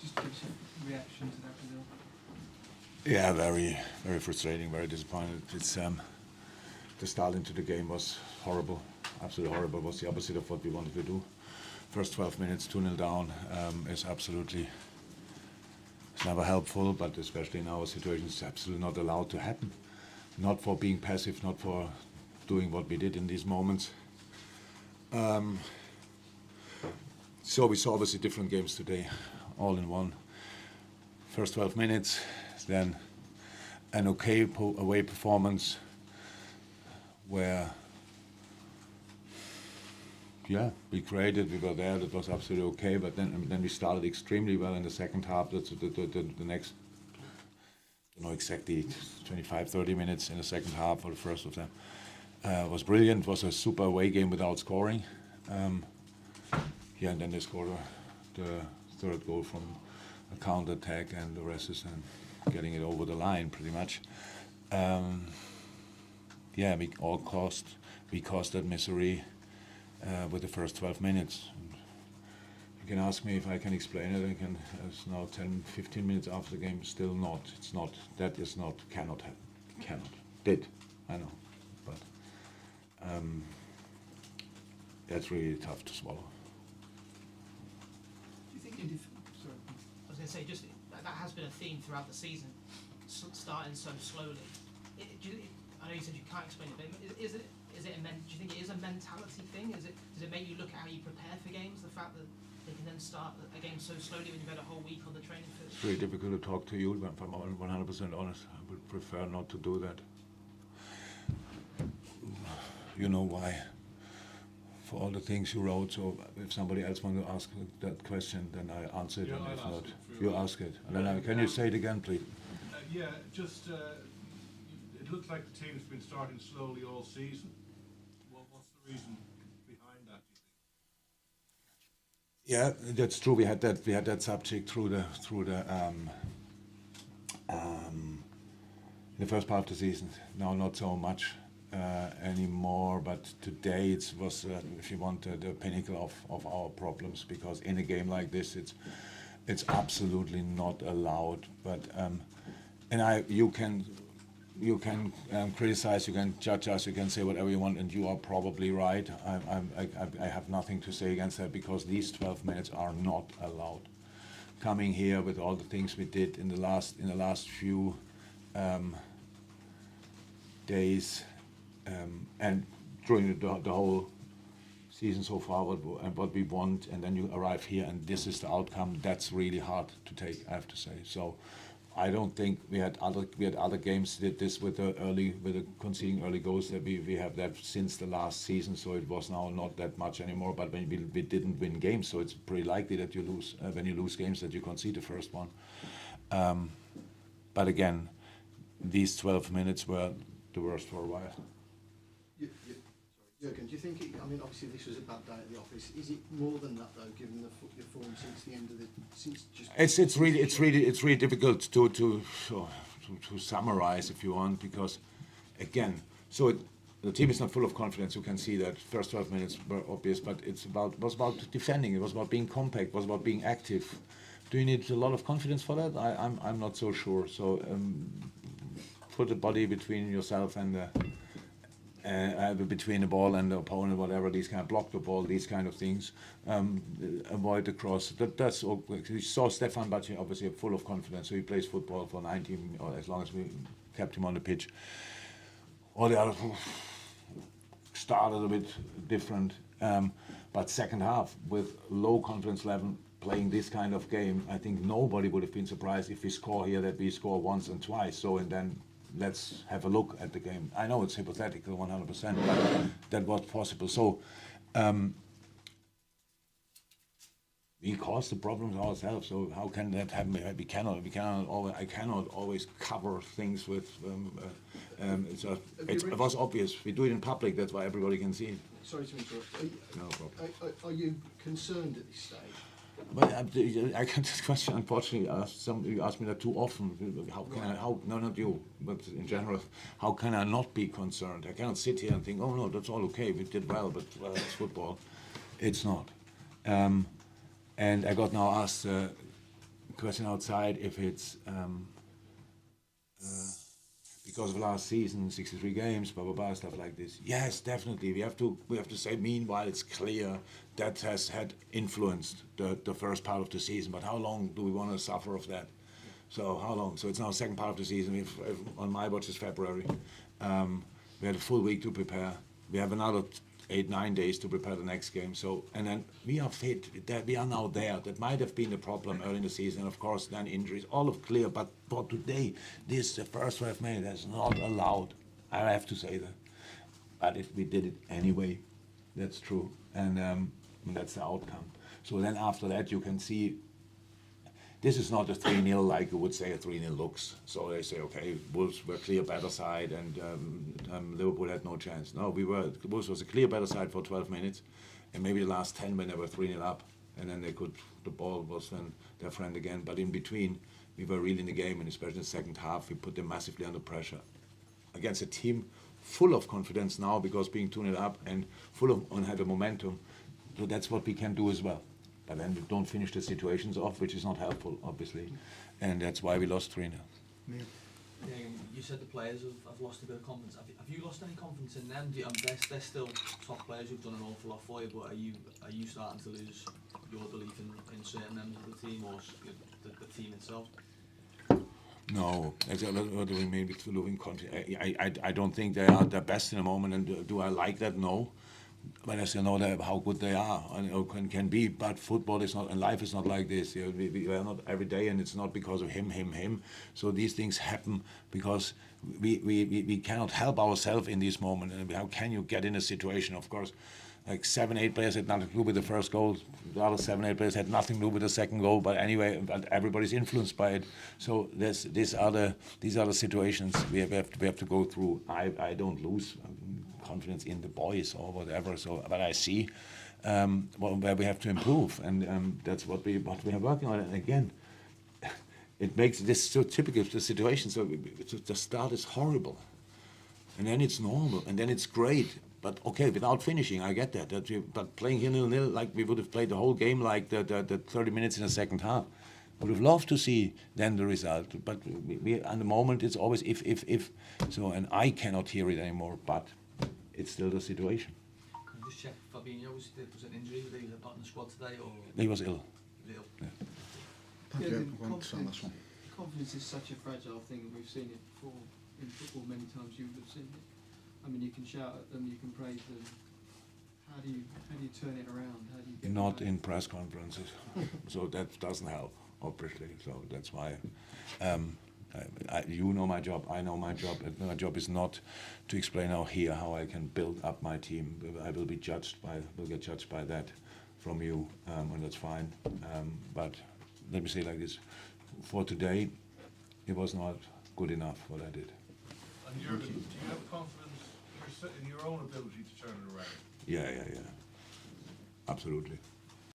Just give us a reaction to that result. Yeah, very, very frustrating, very disappointed. It's the start into the game was horrible, absolutely horrible. It was the opposite of what we wanted to do. First 12 minutes, 2-0 down is absolutely, it's never helpful, but especially in our situation, it's absolutely not allowed to happen. Not for being passive, not for doing what we did in these moments. So we saw obviously different games today, all in one. First 12 minutes, then an okay away performance where, yeah, we created, we were there, that was absolutely okay, but then we started extremely well in the second half. That's the next, I don't know exactly, 25, 30 minutes in the second half, or the first of them, was brilliant. It was a super away game without scoring. Yeah, and then they scored the third goal from a counter attack, and the rest is getting it over the line pretty much. Yeah, we caused that misery with the first 12 minutes. You can ask me if I can explain it. I can. It's now 10, 15 minutes after the game. Still not. It's not. That is not. Cannot happen. Cannot. Did. I know, but that's really tough to swallow. Do you think sorry. I was going to say, just that has been a theme throughout the season, starting so slowly. I know you said you can't explain it, but do you think it is a mentality thing? Does it make you look at how you prepare for games? The fact that they can then start a game so slowly when you've had a whole week on the training field? It's really difficult to talk to you, but if I'm 100% honest, I would prefer not to do that. You know why? For all the things you wrote, so if somebody else wants to ask that question, then I answer it, Yeah, and if I'll not, ask it you ask it. And then can you say it again, please? Yeah, just it looks like the team's been starting slowly all season. What's the reason behind that, do you think? Yeah, that's true. We had that subject through the in the first part of the season. Now not so much anymore, but today it was, if you want, the pinnacle of our problems, because in a game like this, it's absolutely not allowed. But you can criticize, you can judge us, you can say whatever you want, and you are probably right. I have nothing to say against that, because these 12 minutes are not allowed. Coming here with all the things we did in the last few days, and during the whole season so far, what we want, and then you arrive here and this is the outcome. That's really hard to take, I have to say. So I don't think we had other games did this with the conceding early goals, that we have that since the last season. So it was now not that much anymore. But when we didn't win games, so it's pretty likely that you lose when you lose games, that you concede the first one. But again, these 12 minutes were the worst for a while. Jurgen, do you think I mean, obviously this was a bad day at the office. Is it more than that though, given your form since the end of It's really difficult to summarize, if you want, because again, the team is not full of confidence. You can see that first 12 minutes were obvious, but it was about defending. It was about being compact. It was about being active. Do you need a lot of confidence for that? I'm not so sure. So put the body between yourself and between the ball and the opponent, whatever, these kind of block the ball, these kind of things, avoid the cross. That's all. We saw Stefan Bacci obviously full of confidence, so he plays football for 19, or as long as we kept him on the pitch. All the others started a bit different, but second half with low confidence level, playing this kind of game, I think nobody would have been surprised if we score here, that we score once and twice. So, and then let's have a look at the game. I know it's hypothetical 100%, but that was possible. So we caused the problems ourselves. So how can that happen? I cannot always cover things with. It was obvious. We do it in public. That's why everybody can see it. Sorry to interrupt. No problem. Are you concerned at this stage? But I get this question, unfortunately, you ask me that too often. No, not you, but in general, how can I not be concerned? I cannot sit here and think, oh no, that's all okay, we did well, but it's football. It's not. And I got now asked a question outside if it's because of last season, 63 games, blah blah blah, stuff like this. Yes, definitely. We have to say. Meanwhile, it's clear that has had influenced the first part of the season. But how long do we want to suffer of that? So how long? So it's now second part of the season. On my watch is February. We had a full week to prepare. We have another 8-9 days to prepare the next game. So, and then we are fit. That we are now there. That might have been the problem early in the season. Of course, then injuries, all of clear. But for today, this the first 12 minutes that's not allowed. I have to say that. But we did it anyway. That's true, and that's the outcome. So then after that, you can see. This is not a 3-0 like you would say a 3-0 looks. So they say, okay, Wolves were clear better side and Liverpool had no chance. No, Wolves was a clear better side for 12 minutes, and maybe the last 10 when they were 3-0 up, and then the ball was then their friend again. But in between, we were really in the game, and especially in the second half, we put them massively under pressure against a team full of confidence now because being 2-0 up and had a momentum. So that's what we can do as well. But then we don't finish the situations off, which is not helpful, obviously. And that's why we lost 3-0. Yeah, you said the players have lost a bit of confidence. Have you lost any confidence in them? They're still top players who've done an awful lot for you, but are you starting to lose your belief in certain members of the team or the team itself? No, what do we mean with losing confidence? I don't think they are the best in the moment, and do I like that? No. But I still know how good they are and can be. But football is not, and life is not like this. You know, we are not every day, and it's not because of him. So these things happen because we cannot help ourselves in this moment. And how can you get in a situation? Of course, like 7-8 players had nothing to do with the first goal. The other 7-8 players had nothing to do with the second goal. But anyway, everybody's influenced by it. So these are the situations we have to go through. I don't lose confidence in the boys or whatever. So, but I see where we have to improve, and that's what we are working on. And again, it makes this so typical of the situation. So the start is horrible, and then it's normal, and then it's great. But okay, without finishing, I get that. But playing here 0-0, like we would have played the whole game, like the 30 minutes in the second half. Would have loved to see then the result. But we at the moment it's always if. So, and I cannot hear it anymore. But it's still the situation. Can you just check Fabinho was an injury? Was he not in the squad today, or he was ill? Yeah. Yeah, Okay, the one on this one. confidence is such a fragile thing. We've seen it before in football many times. You would have seen it. I mean, you can shout at them, you can praise them. How do you turn it around? How do you get Not back? in press conferences. So that doesn't help, obviously. So that's why. You know my job, I know my job. My job is not to explain how I can build up my team. I will get judged by that from you, and that's fine. But let me say it like this: for today, it was not good enough what I did. And Jurgen, do you have confidence in your own ability to turn it around? Yeah. Absolutely.